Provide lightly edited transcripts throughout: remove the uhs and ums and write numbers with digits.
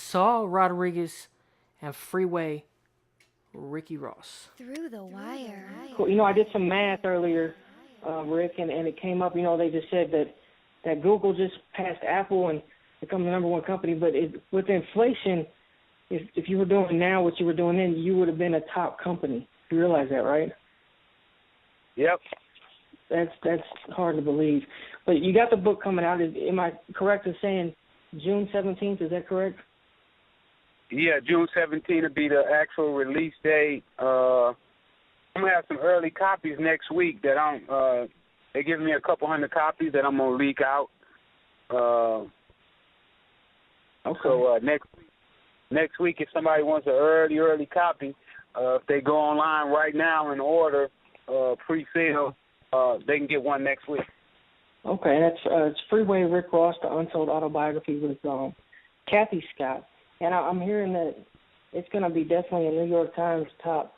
Saul Rodriguez and Freeway Ricky Ross. Through the wire. Cool. I did some math earlier, Rick, and it came up. They just said that Google just passed Apple and become the number one company. But with inflation, if you were doing now what you were doing then, you would have been a top company. You realize that, right? Yep. That's hard to believe. But you got the book coming out. Am I correct in saying June 17th? Is that correct? Yeah, June 17th will be the actual release date. I'm gonna have some early copies next week that they give me a couple hundred copies that I'm gonna leak out. Okay. So next week, if somebody wants an early copy, if they go online right now and order pre-sale, they can get one next week. Okay, that's it's Freeway Rick Ross, the Untold Autobiography with Kathy Scott. And I'm hearing that it's going to be definitely a New York Times top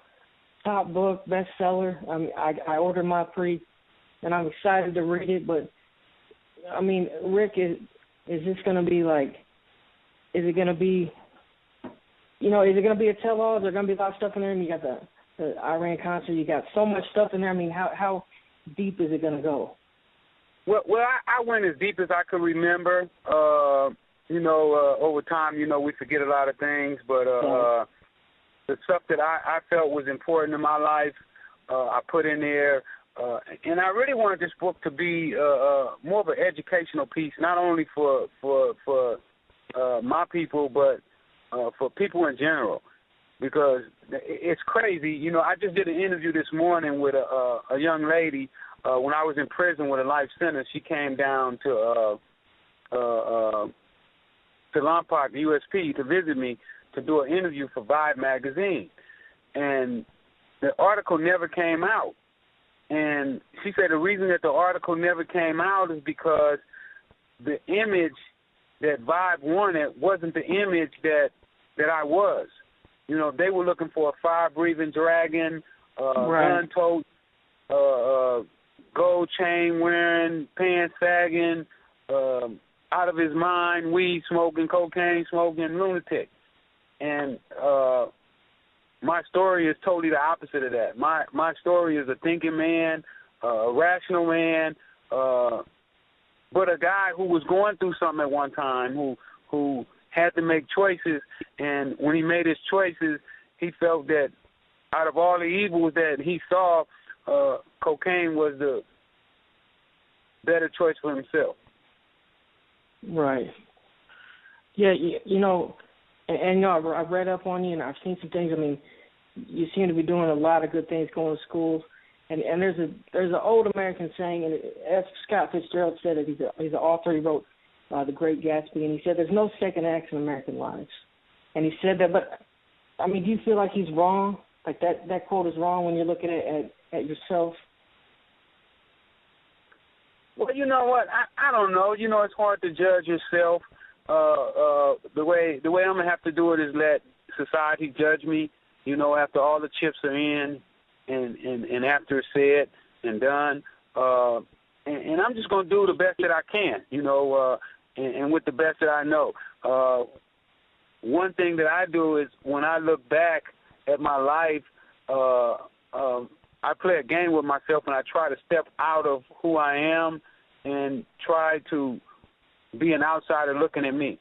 book, bestseller. I ordered my pre, and I'm excited to read it. But I mean, Rick, is this going to be like? Is it going to be? Is it going to be a tell-all? Is there going to be a lot of stuff in there? And you got the Iran concert. You got so much stuff in there. I mean, how deep is it going to go? Well, I went as deep as I could remember. Over time, we forget a lot of things, but the stuff that I felt was important in my life, I put in there. And I really wanted this book to be more of an educational piece, not only for my people, but for people in general, because it's crazy. I just did an interview this morning with a young lady when I was in prison with a life sentence. She came down to Lompoc, USP, to visit me to do an interview for Vibe magazine. And the article never came out. And she said the reason that the article never came out is because the image that Vibe wanted wasn't the image that I was. They were looking for a fire-breathing dragon, gun-tote, gold chain wearing, pants sagging, out of his mind, weed smoking, cocaine smoking, lunatic. And my story is totally the opposite of that. My story is a thinking man, a rational man, but a guy who was going through something at one time, who had to make choices, and when he made his choices, he felt that out of all the evils that he saw, cocaine was the better choice for himself. Right. Yeah, and I've read up on you, and I've seen some things. I mean, you seem to be doing a lot of good things, going to schools. And there's an old American saying, and F. Scott Fitzgerald said it. He's an author. He wrote The Great Gatsby, and he said there's no second acts in American lives. And he said that, but I mean, do you feel like he's wrong? Like that quote is wrong when you're looking at yourself? Well, you know what? I don't know. It's hard to judge yourself. The way I'm gonna have to do it is let society judge me. After all the chips are in, and after it's said and done, and I'm just gonna do the best that I can. And with the best that I know. One thing that I do is when I look back at my life, I play a game with myself, and I try to step out of who I am and try to be an outsider looking at me.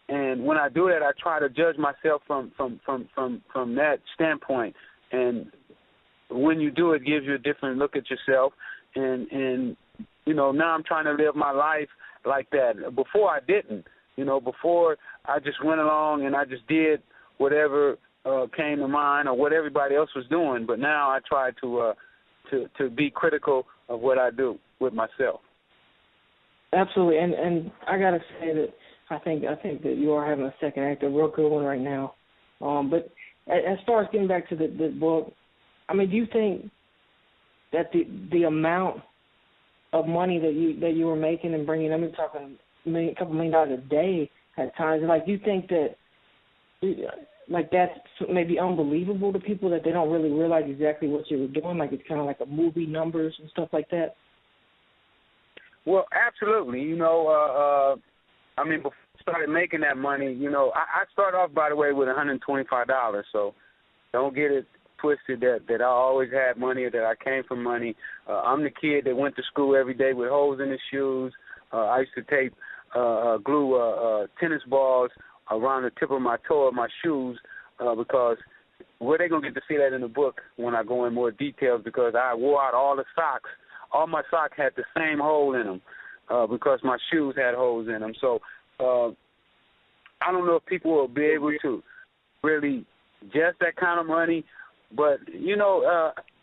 And when I do that, I try to judge myself from that standpoint. And when you do, it gives you a different look at yourself. And now I'm trying to live my life like that. Before I didn't. Before I just went along and I just did whatever came to mind or what everybody else was doing. But now I try to be critical of what I do with myself. Absolutely, and I gotta say that I think that you are having a second act, a real good one right now. But as far as getting back to the book, I mean, do you think that the amount of money that you were making and bringing, I'm talking a couple $1 million a day at times, like, do you think that like that's maybe unbelievable to people, that they don't really realize exactly what you were doing, like it's kind of like a movie numbers and stuff like that? Well, absolutely. I mean, started making that money, I started off, by the way, with $125. So don't get it twisted that I always had money or that I came from money. I'm the kid that went to school every day with holes in his shoes. I used to tape, glue tennis balls around the tip of my toe of my shoes because where they going to get to see that in the book when I go in more details, because I wore out all the socks. All my socks had the same hole in them because my shoes had holes in them. So I don't know if people will be able to really just that kind of money, but,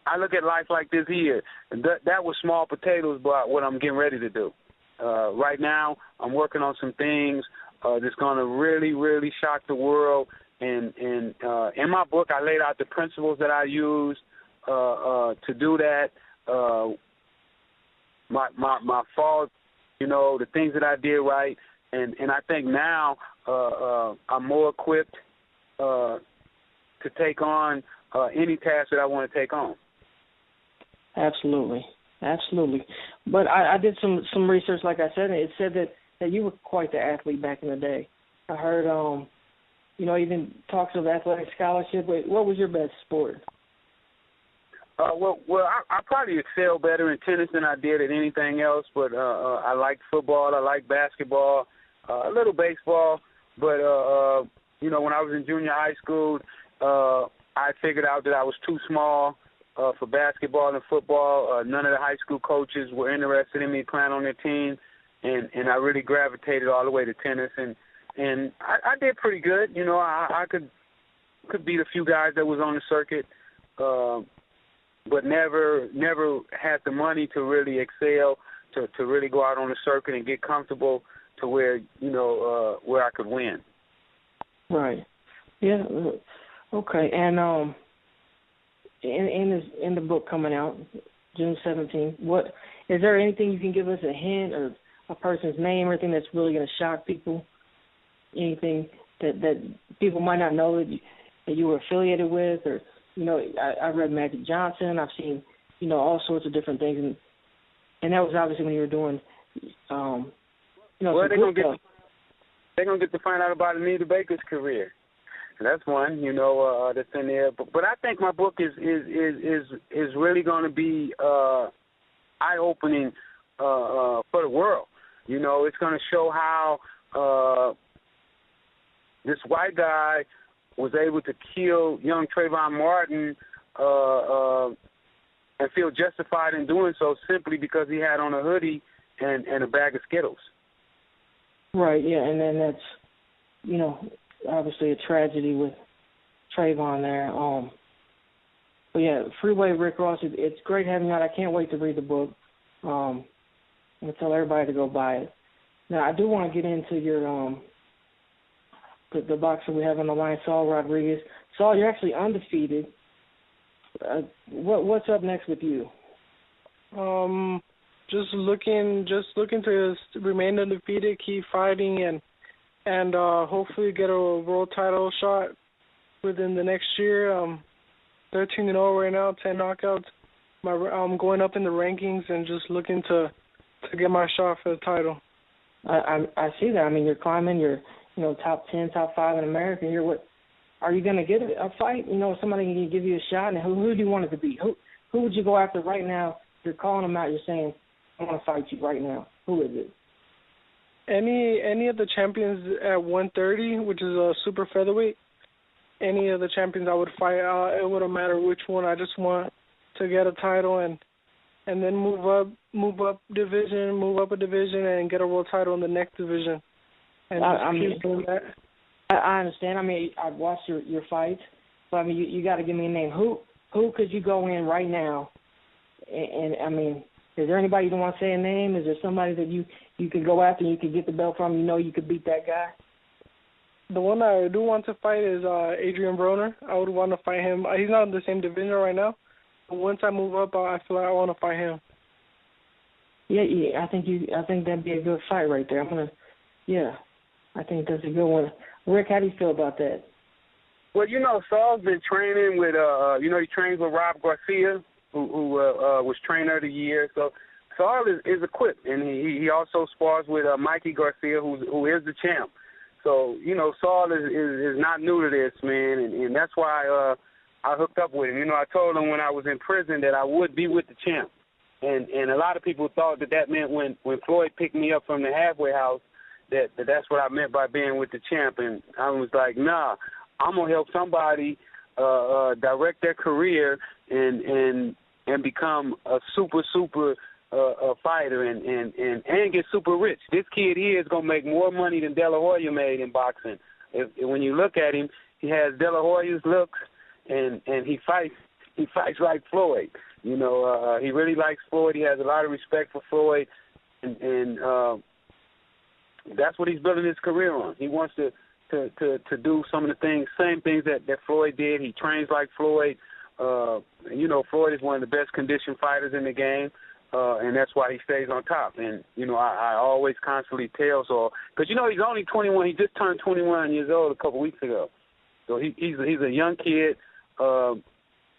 I look at life like this here. That was small potatoes, but what I'm getting ready to do. Right now, I'm working on some things that's going to really, really shock the world. And in my book, I laid out the principles that I used to do that. My fault, the things that I did right, and I think now I'm more equipped to take on any task that I want to take on. Absolutely. But I did some research, like I said, and it said that you were quite the athlete back in the day. I heard, even talks of athletic scholarship. But what was your best sport? Well, I probably excel better in tennis than I did at anything else. But I liked football, I liked basketball, a little baseball. But when I was in junior high school, I figured out that I was too small for basketball and football. None of the high school coaches were interested in me playing on their team, and I really gravitated all the way to tennis. And I did pretty good. I could beat a few guys that was on the circuit, but never had the money to really excel, to really go out on the circuit and get comfortable to where where I could win. Right. Yeah. Okay. And in the book coming out June 17th, what is there anything you can give us, a hint or a person's name or anything that's really going to shock people? Anything that people might not know that you were affiliated with, or I read Magic Johnson. I've seen all sorts of different things, and that was obviously when you were doing well, they're gonna get to find out about Anita Baker's career. That's one, that's in there. But I think my book is really going to be eye opening for the world. It's going to show how this white guy was able to kill young Trayvon Martin and feel justified in doing so simply because he had on a hoodie and a bag of Skittles. Right, yeah, and then that's, obviously a tragedy with Trayvon there. But yeah, Freeway Rick Ross, it's great having you out. I can't wait to read the book. I'm going to tell everybody to go buy it. Now, I do want to get into your the boxer we have on the line, Saul Rodriguez. Saul, you're actually undefeated. What's up next with you? Just looking to remain undefeated, keep fighting, and hopefully get a world title shot within the next year. 13-0 right now, 10 knockouts. I'm going up in the rankings and just looking to get my shot for the title. I see that. I mean, you're climbing. You're top 10, top 5 in America. Are you going to get a fight? Somebody can give you a shot. And who do you want it to be? Who would you go after right now? You're calling them out. You're saying, I want to fight you right now. Who is it? Any of the champions at 130, which is a super featherweight, any of the champions I would fight. It wouldn't matter which one. I just want to get a title and then move up a division, and get a world title in the next division. And keep doing that. I understand. I mean, I've watched your fights, but I mean, you got to give me a name. Who could you go in right now? And I mean, is there anybody you don't want to say a name? Is there somebody that you could go after and you could get the belt from? You could beat that guy? The one I do want to fight is Adrian Broner. I would want to fight him. He's not in the same division right now. But once I move up, I feel like I want to fight him. Yeah. I think that'd be a good fight right there. I think that's a good one. Rick, how do you feel about that? Well, Saul's been training with, he trains with Rob Garcia, who was trainer of the year. So Saul is equipped, and he also spars with Mikey Garcia, who is the champ. So, you know, Saul is not new to this, man, and that's why I hooked up with him. You know, I told him when I was in prison that I would be with the champ. And a lot of people thought that meant when Floyd picked me up from the halfway house that's what I meant by being with the champ. And I was like, nah, I'm going to help somebody direct their career and become a super fighter and get super rich. This kid here is going to make more money than De La Hoya made in boxing. When you look at him, he has De La Hoya's looks, and he fights like Floyd. You know, he really likes Floyd. He has a lot of respect for Floyd, and that's what he's building his career on. He wants to do some of the same things that Floyd did. He trains like Floyd. You know, Floyd is one of the best conditioned fighters in the game, and that's why he stays on top. And, you know, I always constantly tell Saul, because, you know, he's only 21. He just turned 21 years old a couple weeks ago. So he's a young kid.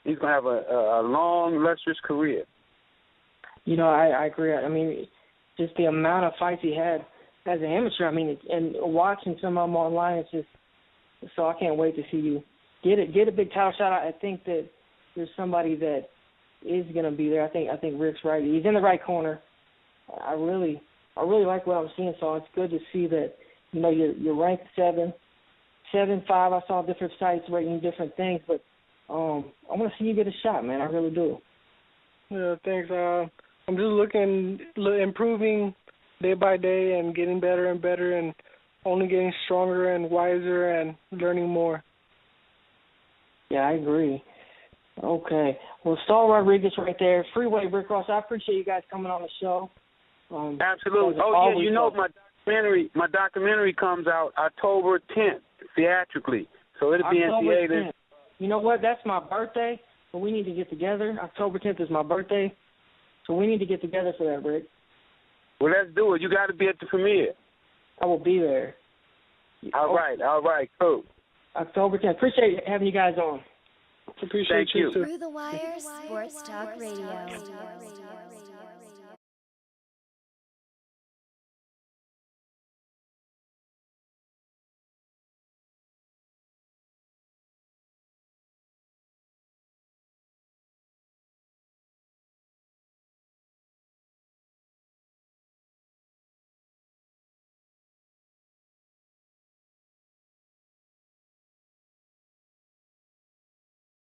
He's going to have a long, lustrous career. You know, I agree. I mean, just the amount of fights he had as an amateur, I mean, and watching some of them online, it's just, so I can't wait to see you get a big title shot. I think that there's somebody that is going to be there. I think Rick's right. He's in the right corner. I really like what I'm seeing, so it's good to see that, you know, you're ranked 7-5. I saw different sites rating different things, but I want to see you get a shot, man. I really do. Yeah, thanks. I'm just improving day by day and getting better and better and only getting stronger and wiser and learning more. Yeah, I agree. Okay. Well, Saul Rodriguez right there. Freeway Rick Ross, I appreciate you guys coming on the show. Absolutely. Oh, yeah, you know, my documentary comes out October 10th, theatrically. So it'll be in theaters. You know what? That's my birthday, so we need to get together. October 10th is my birthday, so we need to get together for that, Rick. Well, let's do it. You got to be at the premiere. I will be there. All right, cool. October 10th. Appreciate having you guys on. Appreciate you too. Through the Wire Sports Talk Radio.